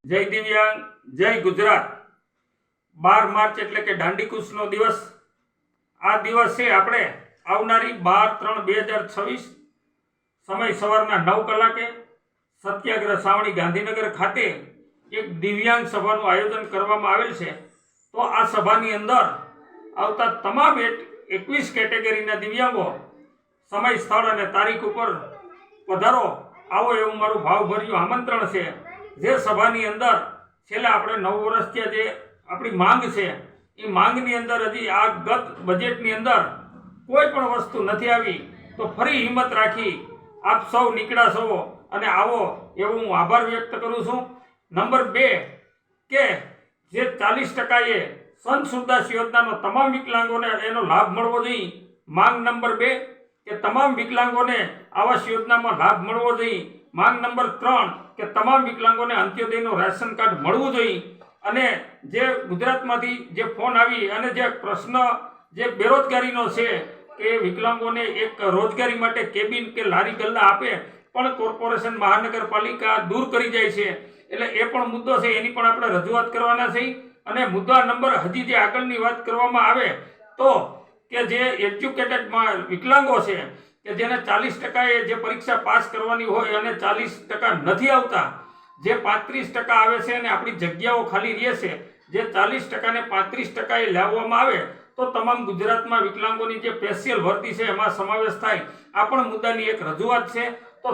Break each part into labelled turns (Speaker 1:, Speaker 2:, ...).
Speaker 1: જય દિવ્યાંગ, જય ગુજરાત। 12 માર્ચ એટલે કે દાંડીકૂચનો દિવસ। આ દિવસે આપણે આવનારી 12/3/2026 સમય સવારના 9 કલાકે સત્યાગ્રહ સાવણી ગાંધીનગર ખાતે એક દિવ્યાંગ સભાનું આયોજન કરવામાં આવેલ છે। તો આ સભાની અંદર આવતા તમામ 21 કેટેગરીના દિવ્યાંગો સમય, સ્થળ અને તારીખ ઉપર પધારો આવો એવું મારું ભાવભર્યું આમંત્રણ છે। જે સભાની અંદર છેલ્લા આપણે 9 વર્ષથી જે આપણી માંગ છે એ માંગની અંદર હજી આ ગત બજેટની અંદર કોઈ પણ વસ્તુ નથી આવી, તો ફરી હિંમત રાખી આપ સૌ નીકળ્યા છો અને આવો એવો હું આભાર વ્યક્ત કરું છું। નંબર 2 કે જે 40% સંત સુરદાસ યોજનાનો તમામ વિકલાંગોને એનો લાભ મળવો જોઈએ। માંગ નંબર 2 કે તમામ વિકલાંગોને આવાસ યોજનામાં લાભ મળવો જોઈએ। માંગ નંબર 3 કે તમામ વિકલાંગોને અંત્યોદયનું રેશન કાર્ડ મળવું જોઈએ। અને જે ગુજરાતમાંથી જે ફોન આવી અને જે પ્રશ્ન જે બેરોજગારીનો છે કે વિકલાંગોને એક રોજગારી માટે કેબિન કે લારી ગલ્લા આપે પણ કોર્પોરેશન મહાનગરપાલિકા દૂર કરી જાય છે, એટલે એ પણ મુદ્દો છે, એની પણ આપણે રજૂઆત કરવાના છે। અને મુદ્દા નંબર હજી જે આગળની વાત કરવામાં આવે તો કે જે એજ્યુકેટેડ વિકલાંગો છે કે જેને 40%એ જે પરીક્ષા પાસ કરવાની હોય અને 40% નથી આવતા, જે 35% આવે છે અને આપણી જગ્યાઓ ખાલી રહે છે, જે 40% ને 35% લાવવામાં આવે તો તમામ ગુજરાતમાં વિકલાંગોની જે સ્પેશિયલ ભરતી છે એમાં સમાવેશ થાય। આ પણ મુદ્દાની એક રજૂઆત છે। તો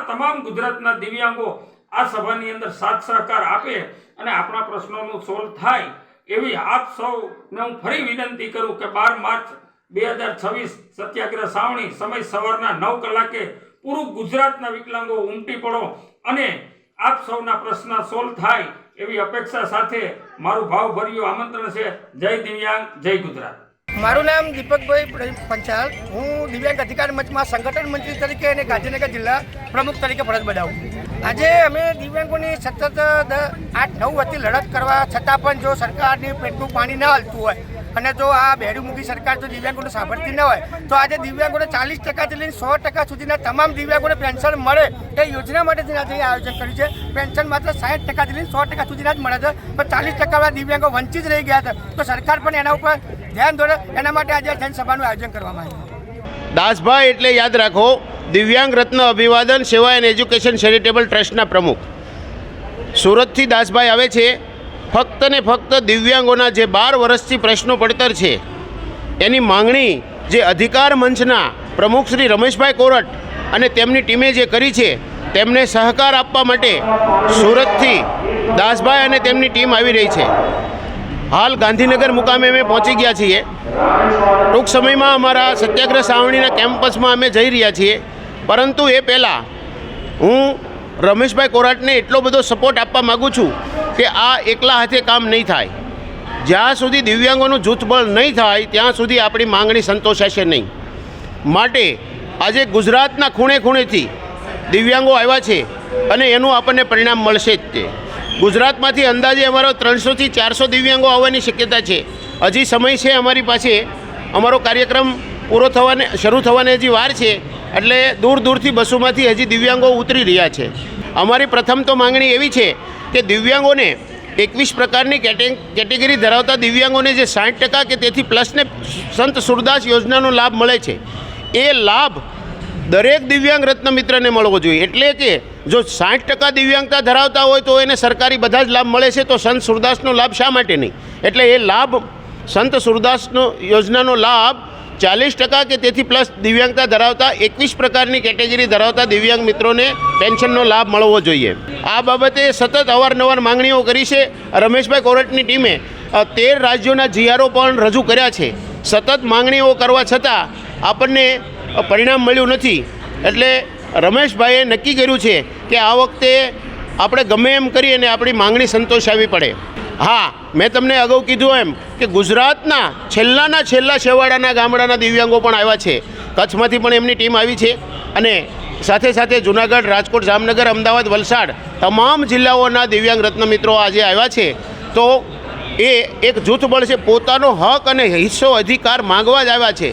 Speaker 1: તમામ ગુજરાતના દિવ્યાંગો આ સભાની અંદર સાથ સહકાર આપે અને આપણા પ્રશ્નોનું સોલ્વ થાય એવી આપ સૌને હું ફરી વિનંતી કરું કે 12 માર્ચ 2026 સત્યાગ્રહ સાવણી સમય સવારના 9 કલાકે પૂરું ગુજરાતના વિકલાંગો ઉમટી પડો અને આપ સૌના પ્રશ્ન સોલ્વ થાય એવી અપેક્ષા સાથે મારું ભાવભર્યું આમંત્રણ છે। જય દિવ્યાંગ, જય ગુજરાત।
Speaker 2: મારું નામ દીપકભાઈ પંચાલ, હું દિવ્યાંગ અધિકાર મંચમાં સંગઠન મંત્રી તરીકે અને ગાંધીનગર જિલ્લા પ્રમુખ તરીકે ફરજ બજાવું છું। આજે અમે દિવ્યાંગોની સતત 8-9 વર્ષથી લડત કરવા છતાં પણ જો સરકારની પેટનું પાણી ન હલતું હોય અને જો આ બહેરીમુખી સરકાર જો દિવ્યાંગોને સાંભળતી ન હોય તો આજે દિવ્યાંગોને 40%થી લઈને 100% સુધીના તમામ દિવ્યાંગોને પેન્શન મળે એ યોજના માટે આજે આયોજન કર્યું છે। પેન્શન માત્ર 60%થી લઈને 100% સુધીના જ મળે છે, પણ 40% દિવ્યાંગો વંચિત રહી ગયા છે, તો સરકાર પણ એના ઉપર ધ્યાન દોરે એના માટે આજે જનસભાનું આયોજન કરવામાં આવ્યું છે।
Speaker 3: દાસભાઈ એટલે યાદ રાખો, દિવ્યાંગ રત્ન અભિવાદન સેવા એન્ડ એજ્યુકેશન ચેરિટેબલ ટ્રસ્ટના પ્રમુખ। સુરતથી દાસભાઈ આવે છે ફક્ત ને ફક્ત દિવ્યાંગોના જે 12 વર્ષથી પ્રશ્નો પડતર છે એની માંગણી જે અધિકાર મંચના પ્રમુખ શ્રી રમેશભાઈ કોરટ અને તેમની ટીમે જે કરી છે તેમને સહકાર આપવા માટે સુરતથી દાસભાઈ અને તેમની ટીમ આવી રહી છે। હાલ ગાંધીનગર મુકામે અમે પહોંચી ગયા છીએ। ટૂંક સમયમાં અમારા સત્યાગ્રહ સાવણીના કેમ્પસમાં અમે જઈ રહ્યા છીએ, પરંતુ એ પહેલાં હું રમેશભાઈ કોરાટને એટલો બધો સપોર્ટ આપવા માગું છું કે આ એકલા હાથે કામ નહીં થાય। જ્યાં સુધી દિવ્યાંગોનું જૂથબળ નહીં થાય ત્યાં સુધી આપણી માંગણી સંતોષાશે નહીં। માટે આજે ગુજરાતના ખૂણે ખૂણેથી દિવ્યાંગો આવ્યા છે અને એનું આપણને પરિણામ મળશે જ તે। ગુજરાતમાંથી અંદાજે અમારો 300થી 400 દિવ્યાંગો આવવાની શક્યતા છે। હજી સમય છે અમારી પાસે, અમારો કાર્યક્રમ શરૂ થવાને હજી વાર છે, એટલે દૂર દૂરથી બસોમાંથી હજી દિવ્યાંગો ઉતરી રહ્યા છે। અમારી પ્રથમ તો માંગણી એવી છે કે દિવ્યાંગોને 21 પ્રકારની કેટેગરી ધરાવતા દિવ્યાંગોને જે 60% કે તેથી પ્લસને સંત સુરદાસ યોજનાનો લાભ મળે છે એ લાભ દરેક દિવ્યાંગ રત્ન મિત્રને મળવો જોઈએ। એટલે કે જો 60% દિવ્યાંગતા ધરાવતા હોય તો એને સરકારી બધા જ લાભ મળે છે, તો સંત સુરદાસનો લાભ શા માટે નહીં? એટલે એ લાભ સંત સુરદાસનો યોજનાનો લાભ 40% કે તેથી પ્લસ દિવ્યાંગતા ધરાવતા 21 પ્રકારની કેટેગરી ધરાવતા દિવ્યાંગ મિત્રોને પેન્શનનો લાભ મળવો જોઈએ। આ બાબતે સતત અવારનવાર માંગણીઓ કરી છે। રમેશભાઈ કોરટની ટીમે 13 રાજ્યોના જીઆરઓ પણ રજૂ કર્યા છે। સતત માંગણીઓ કરવા છતાં આપણને પરિણામ મળ્યું નથી, એટલે રમેશભાઈએ નક્કી કર્યું છે કે આ વખતે આપણે ગમે એમ કરી અને આપણી માંગણી સંતોષાવી પડે। હા, મેં તમને અગાઉ કીધું એમ કે ગુજરાતના છેલ્લા છેવાડાના ગામડાના દિવ્યાંગો પણ આવ્યા છે। કચ્છમાંથી પણ એમની ટીમ આવી છે અને સાથે સાથે જૂનાગઢ, રાજકોટ, જામનગર, અમદાવાદ, વલસાડ તમામ જિલ્લાઓના દિવ્યાંગ રત્ન મિત્રો આજે આવ્યા છે। તો એ એક જૂથબળ છે, પોતાનો હક અને હિસ્સો અધિકાર માંગવા જ આવ્યા છે।